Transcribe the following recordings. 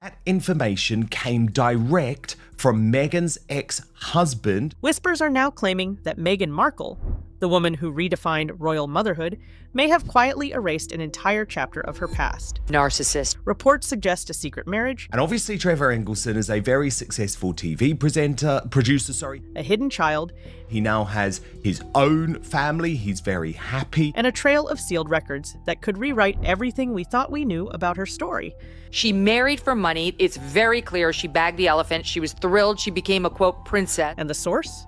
That information came direct from Meghan's ex-husband. Whispers are now claiming that Meghan Markle, the woman who redefined royal motherhood, may have quietly erased an entire chapter of her past. Narcissist. Reports suggest a secret marriage. And obviously Trevor Engelson is a very successful TV producer. A hidden child. He now has his own family. He's very happy. And a trail of sealed records that could rewrite everything we thought we knew about her story. She married for money. It's very clear she bagged the elephant. She was thrilled she became a, quote, princess. And the source?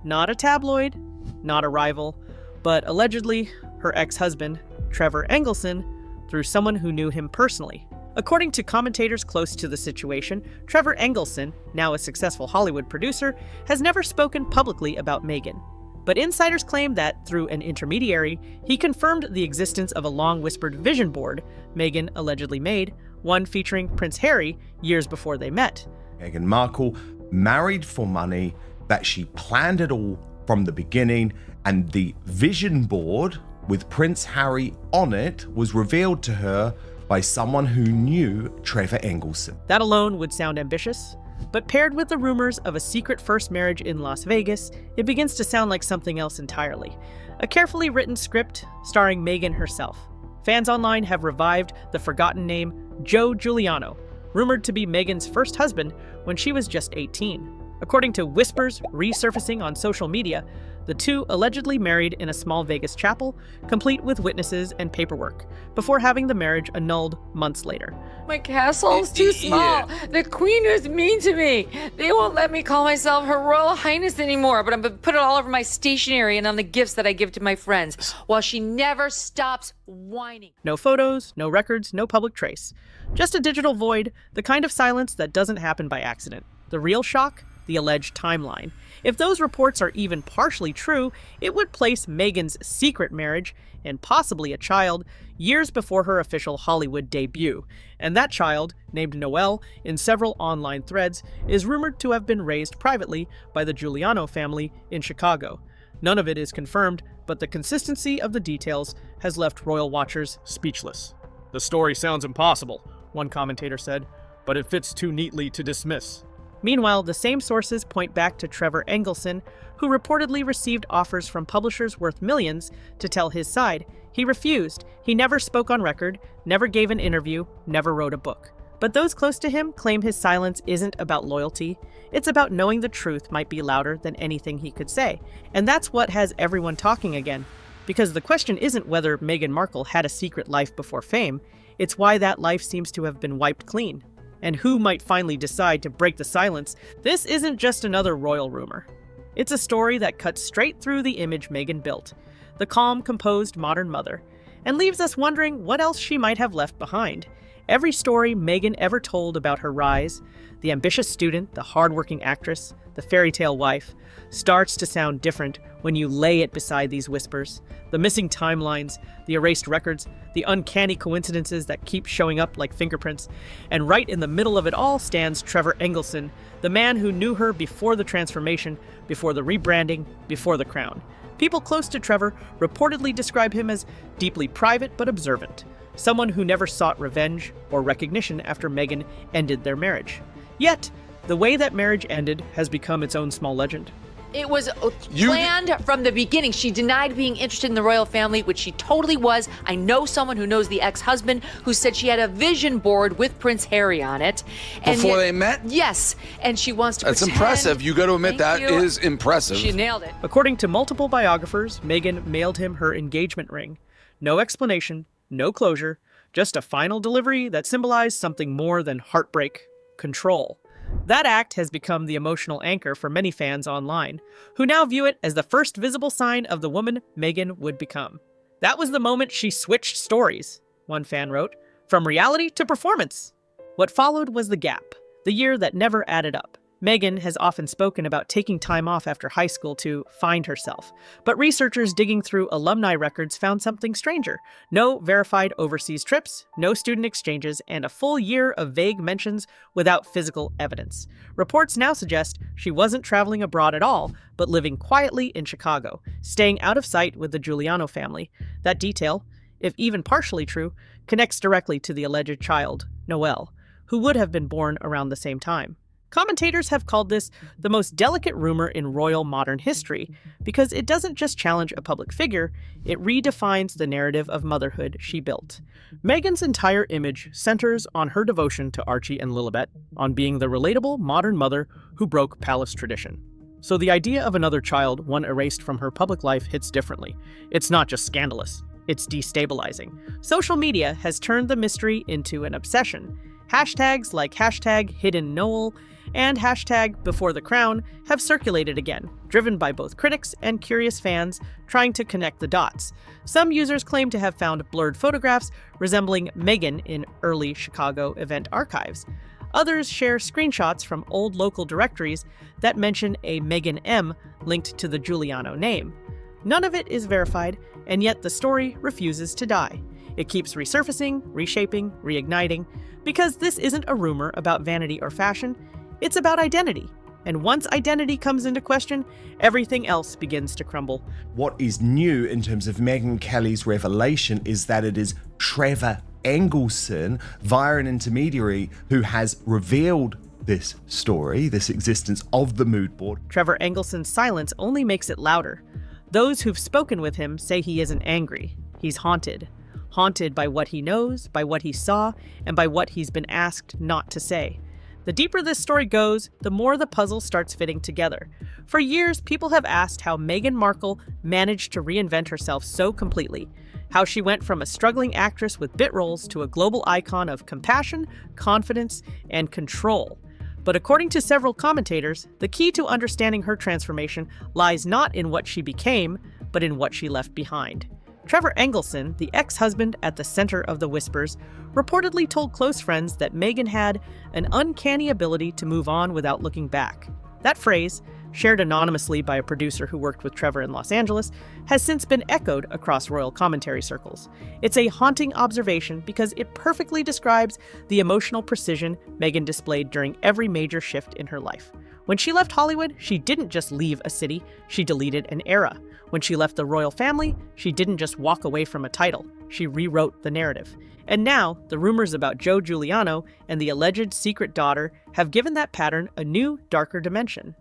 Not a tabloid, not a rival, but allegedly her ex-husband, Trevor Engelson, through someone who knew him personally. According to commentators close to the situation, Trevor Engelson, now a successful Hollywood producer, has never spoken publicly about Meghan. But insiders claim that, through an intermediary, he confirmed the existence of a long-whispered vision board Meghan allegedly made, one featuring Prince Harry years before they met. Meghan Markle married for money, that she planned it all from the beginning, and the vision board with Prince Harry on it was revealed to her by someone who knew Trevor Engelson. That alone would sound ambitious, but paired with the rumors of a secret first marriage in Las Vegas, it begins to sound like something else entirely. A carefully written script starring Meghan herself. Fans online have revived the forgotten name Joe Giuliano, rumored to be Meghan's first husband when she was just 18. According to whispers resurfacing on social media, the two allegedly married in a small Vegas chapel, complete with witnesses and paperwork, before having the marriage annulled months later. My castle's too small. The queen was mean to me. They won't let me call myself Her Royal Highness anymore, but I'm going to put it all over my stationery and on the gifts that I give to my friends, while she never stops whining. No photos, no records, no public trace. Just a digital void, the kind of silence that doesn't happen by accident. The real shock? The alleged timeline. If those reports are even partially true, it would place Meghan's secret marriage, and possibly a child, years before her official Hollywood debut. And that child, named Noelle in several online threads, is rumored to have been raised privately by the Giuliano family in Chicago. None of it is confirmed, but the consistency of the details has left royal watchers speechless. "The story sounds impossible," one commentator said, "but it fits too neatly to dismiss." Meanwhile, the same sources point back to Trevor Engelson, who reportedly received offers from publishers worth millions to tell his side. He refused. He never spoke on record, never gave an interview, never wrote a book. But those close to him claim his silence isn't about loyalty. It's about knowing the truth might be louder than anything he could say. And that's what has everyone talking again. Because the question isn't whether Meghan Markle had a secret life before fame, it's why that life seems to have been wiped clean. And who might finally decide to break the silence. This isn't just another royal rumor. It's a story that cuts straight through the image Meghan built, the calm, composed modern mother, and leaves us wondering what else she might have left behind. Every story Meghan ever told about her rise, the ambitious student, the hardworking actress, the fairy tale wife, starts to sound different when you lay it beside these whispers. The missing timelines, the erased records, the uncanny coincidences that keep showing up like fingerprints. And right in the middle of it all stands Trevor Engelson, the man who knew her before the transformation, before the rebranding, before the crown. People close to Trevor reportedly describe him as deeply private but observant, someone who never sought revenge or recognition after Meghan ended their marriage. Yet, the way that marriage ended has become its own small legend. It was planned from the beginning. She denied being interested in the royal family, which she totally was. I know someone who knows the ex-husband who said she had a vision board with Prince Harry on it. Before they met? Yes. And she wants to That's pretend. impressive. You got to admit that is impressive. She nailed it. According to multiple biographers, Meghan mailed him her engagement ring. No explanation, no closure, just a final delivery that symbolized something more than heartbreak, control. That act has become the emotional anchor for many fans online, who now view it as the first visible sign of the woman Meghan would become. That was the moment she switched stories, one fan wrote, from reality to performance. What followed was the gap, the year that never added up. Meghan has often spoken about taking time off after high school to find herself, but researchers digging through alumni records found something stranger. No verified overseas trips, no student exchanges, and a full year of vague mentions without physical evidence. Reports now suggest she wasn't traveling abroad at all, but living quietly in Chicago, staying out of sight with the Giuliano family. That detail, if even partially true, connects directly to the alleged child, Noelle, who would have been born around the same time. Commentators have called this the most delicate rumor in royal modern history because it doesn't just challenge a public figure, it redefines the narrative of motherhood she built. Meghan's entire image centers on her devotion to Archie and Lilibet, on being the relatable modern mother who broke palace tradition. So the idea of another child, one erased from her public life, hits differently. It's not just scandalous, it's destabilizing. Social media has turned the mystery into an obsession. Hashtags like #HiddenNoel and #BeforeTheCrown have circulated again, driven by both critics and curious fans trying to connect the dots. Some users claim to have found blurred photographs resembling Meghan in early Chicago event archives. Others share screenshots from old local directories that mention a Meghan M linked to the Giuliano name. None of it is verified, and yet the story refuses to die. It keeps resurfacing, reshaping, reigniting, because this isn't a rumor about vanity or fashion, it's about identity. And once identity comes into question, everything else begins to crumble. What is new in terms of Meghan Kelly's revelation is that it is Trevor Engelson, via an intermediary, who has revealed this story, this existence of the mood board. Trevor Engelson's silence only makes it louder. Those who've spoken with him say he isn't angry. He's haunted. Haunted by what he knows, by what he saw, and by what he's been asked not to say. The deeper this story goes, the more the puzzle starts fitting together. For years, people have asked how Meghan Markle managed to reinvent herself so completely. How she went from a struggling actress with bit roles to a global icon of compassion, confidence, and control. But according to several commentators, the key to understanding her transformation lies not in what she became, but in what she left behind. Trevor Engelson, the ex-husband at the center of the whispers, reportedly told close friends that Meghan had an uncanny ability to move on without looking back. That phrase, shared anonymously by a producer who worked with Trevor in Los Angeles, has since been echoed across royal commentary circles. It's a haunting observation because it perfectly describes the emotional precision Meghan displayed during every major shift in her life. When she left Hollywood, she didn't just leave a city, she deleted an era. When she left the royal family, she didn't just walk away from a title, she rewrote the narrative. And now, the rumors about Joe Giuliano and the alleged secret daughter have given that pattern a new, darker dimension.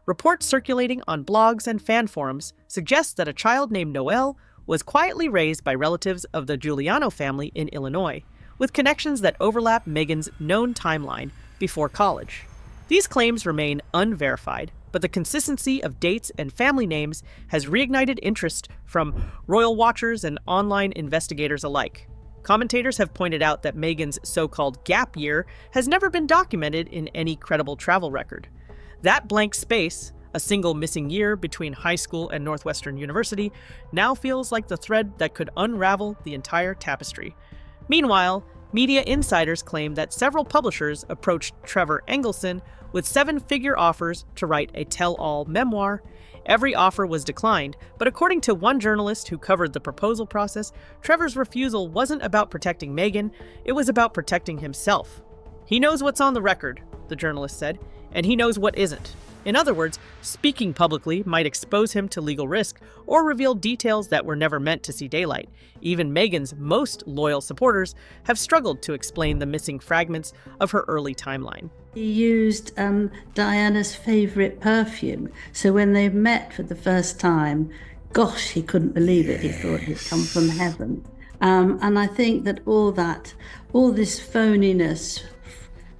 Reports circulating on blogs and fan forums suggest that a child named Noelle was quietly raised by relatives of the Giuliano family in Illinois, with connections that overlap Meghan's known timeline before college. These claims remain unverified, but the consistency of dates and family names has reignited interest from royal watchers and online investigators alike. Commentators have pointed out that Meghan's so-called gap year has never been documented in any credible travel record. That blank space, a single missing year between high school and Northwestern University, now feels like the thread that could unravel the entire tapestry. Meanwhile, media insiders claim that several publishers approached Trevor Engelson with 7-figure offers to write a tell-all memoir. Every offer was declined, but according to one journalist who covered the proposal process, Trevor's refusal wasn't about protecting Meghan, it was about protecting himself. He knows what's on the record, the journalist said, and he knows what isn't. In other words, speaking publicly might expose him to legal risk or reveal details that were never meant to see daylight. Even Meghan's most loyal supporters have struggled to explain the missing fragments of her early timeline. He used Diana's favorite perfume. So when they met for the first time, gosh, he couldn't believe it. He thought he'd come from heaven. And I think that all this phoniness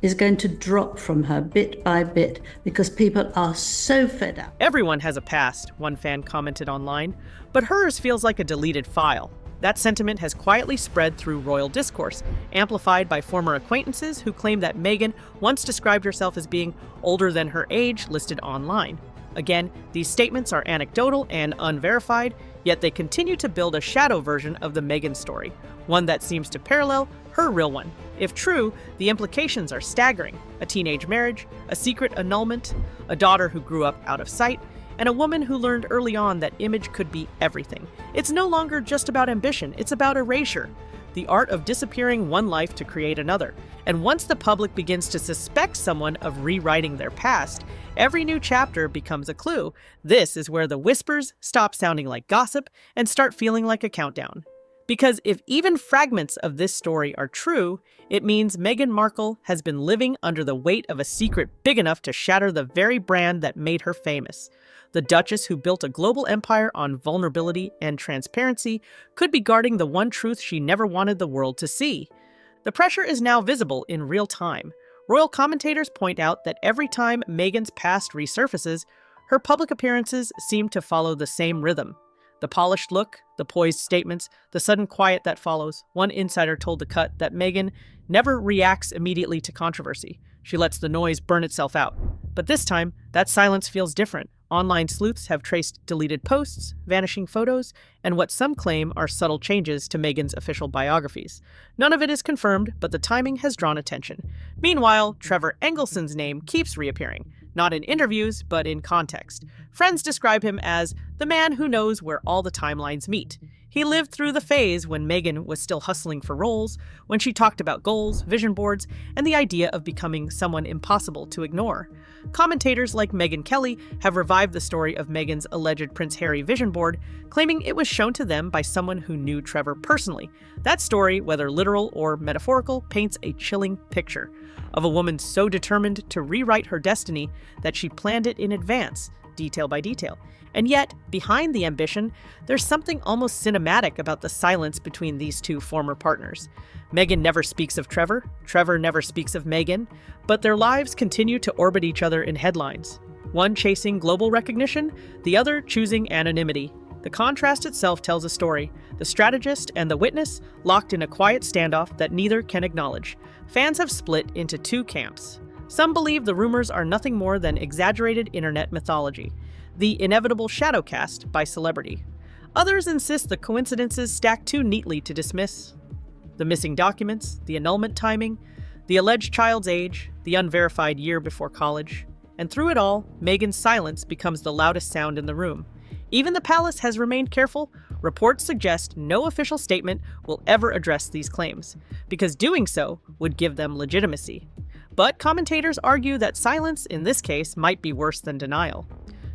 is going to drop from her bit by bit because people are so fed up. Everyone has a past, one fan commented online, but hers feels like a deleted file. That sentiment has quietly spread through royal discourse, amplified by former acquaintances who claim that Meghan once described herself as being older than her age listed online. Again, these statements are anecdotal and unverified, yet they continue to build a shadow version of the Meghan story, one that seems to parallel her real one. If true, the implications are staggering. A teenage marriage, a secret annulment, a daughter who grew up out of sight, and a woman who learned early on that image could be everything. It's no longer just about ambition, it's about erasure, the art of disappearing one life to create another. And once the public begins to suspect someone of rewriting their past, every new chapter becomes a clue. This is where the whispers stop sounding like gossip and start feeling like a countdown. Because if even fragments of this story are true, it means Meghan Markle has been living under the weight of a secret big enough to shatter the very brand that made her famous. The Duchess, who built a global empire on vulnerability and transparency, could be guarding the one truth she never wanted the world to see. The pressure is now visible in real time. Royal commentators point out that every time Meghan's past resurfaces, her public appearances seem to follow the same rhythm. The polished look, the poised statements, the sudden quiet that follows. One insider told The Cut that Meghan never reacts immediately to controversy. She lets the noise burn itself out. But this time, that silence feels different. Online sleuths have traced deleted posts, vanishing photos, and what some claim are subtle changes to Meghan's official biographies. None of it is confirmed, but the timing has drawn attention. Meanwhile, Trevor Engelson's name keeps reappearing, not in interviews, but in context. Friends describe him as the man who knows where all the timelines meet. He lived through the phase when Meghan was still hustling for roles, when she talked about goals, vision boards, and the idea of becoming someone impossible to ignore. Commentators like Megyn Kelly have revived the story of Meghan's alleged Prince Harry vision board, claiming it was shown to them by someone who knew Trevor personally. That story, whether literal or metaphorical, paints a chilling picture of a woman so determined to rewrite her destiny that she planned it in advance, detail by detail. And yet, behind the ambition, there's something almost cinematic about the silence between these two former partners. Meghan never speaks of Trevor, Trevor never speaks of Meghan, but their lives continue to orbit each other in headlines. One chasing global recognition, the other choosing anonymity. The contrast itself tells a story, the strategist and the witness locked in a quiet standoff that neither can acknowledge. Fans have split into two camps. Some believe the rumors are nothing more than exaggerated internet mythology, the inevitable shadow cast by celebrity. Others insist the coincidences stack too neatly to dismiss. The missing documents, the annulment timing, the alleged child's age, the unverified year before college. And through it all, Meghan's silence becomes the loudest sound in the room. Even the palace has remained careful. Reports suggest no official statement will ever address these claims, because doing so would give them legitimacy. But commentators argue that silence in this case might be worse than denial.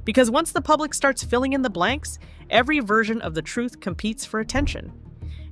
Because once the public starts filling in the blanks, every version of the truth competes for attention.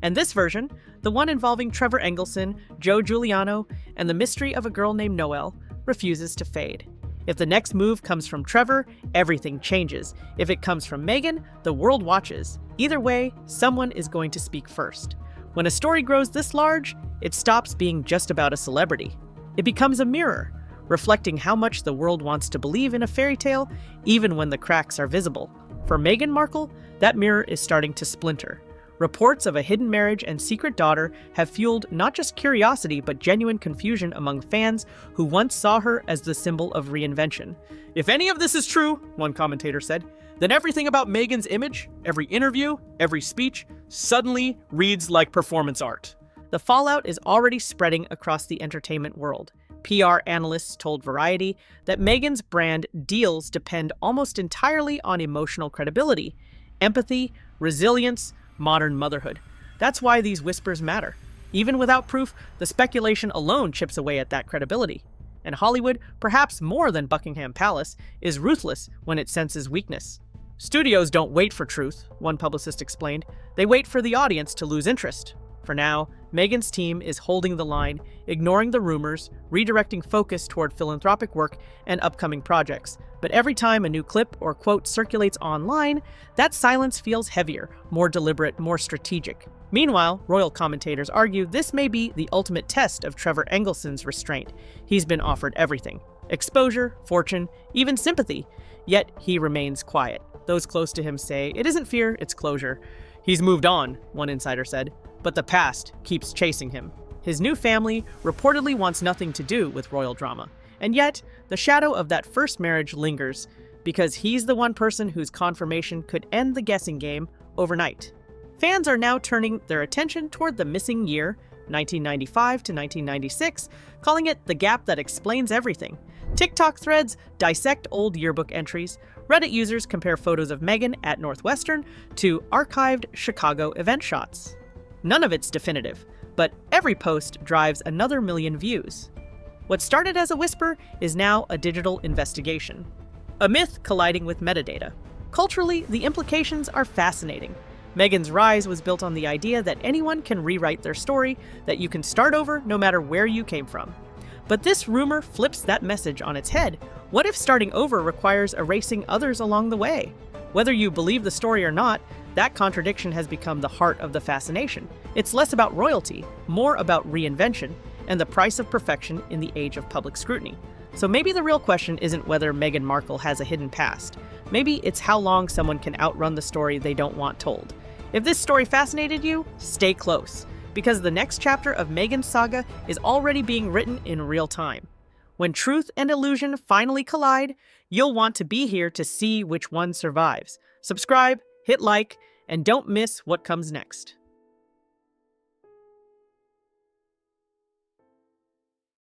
And this version, the one involving Trevor Engelson, Joe Giuliano, and the mystery of a girl named Noelle, refuses to fade. If the next move comes from Trevor, everything changes. If it comes from Meghan, the world watches. Either way, someone is going to speak first. When a story grows this large, it stops being just about a celebrity. It becomes a mirror, reflecting how much the world wants to believe in a fairy tale, even when the cracks are visible. For Meghan Markle, that mirror is starting to splinter. Reports of a hidden marriage and secret daughter have fueled not just curiosity, but genuine confusion among fans who once saw her as the symbol of reinvention. If any of this is true, one commentator said, then everything about Meghan's image, every interview, every speech, suddenly reads like performance art. The fallout is already spreading across the entertainment world. PR analysts told Variety that Meghan's brand deals depend almost entirely on emotional credibility, empathy, resilience, modern motherhood. That's why these whispers matter. Even without proof, the speculation alone chips away at that credibility. And Hollywood, perhaps more than Buckingham Palace, is ruthless when it senses weakness. Studios don't wait for truth, one publicist explained. They wait for the audience to lose interest. For now, Meghan's team is holding the line, ignoring the rumors, redirecting focus toward philanthropic work and upcoming projects. But every time a new clip or quote circulates online, that silence feels heavier, more deliberate, more strategic. Meanwhile, royal commentators argue this may be the ultimate test of Trevor Engelson's restraint. He's been offered everything: exposure, fortune, even sympathy. Yet he remains quiet. Those close to him say it isn't fear, it's closure. He's moved on, one insider said, but the past keeps chasing him. His new family reportedly wants nothing to do with royal drama. And yet, the shadow of that first marriage lingers, because he's the one person whose confirmation could end the guessing game overnight. Fans are now turning their attention toward the missing year, 1995 to 1996, calling it the gap that explains everything. TikTok threads dissect old yearbook entries. Reddit users compare photos of Meghan at Northwestern to archived Chicago event shots. None of it's definitive, but every post drives another million views. What started as a whisper is now a digital investigation. A myth colliding with metadata. Culturally, the implications are fascinating. Meghan's rise was built on the idea that anyone can rewrite their story, that you can start over no matter where you came from. But this rumor flips that message on its head. What if starting over requires erasing others along the way? Whether you believe the story or not, that contradiction has become the heart of the fascination. It's less about royalty, more about reinvention, and the price of perfection in the age of public scrutiny. So maybe the real question isn't whether Meghan Markle has a hidden past. Maybe it's how long someone can outrun the story they don't want told. If this story fascinated you, stay close, because the next chapter of Meghan's saga is already being written in real time. When truth and illusion finally collide, you'll want to be here to see which one survives. Subscribe, hit like, and don't miss what comes next.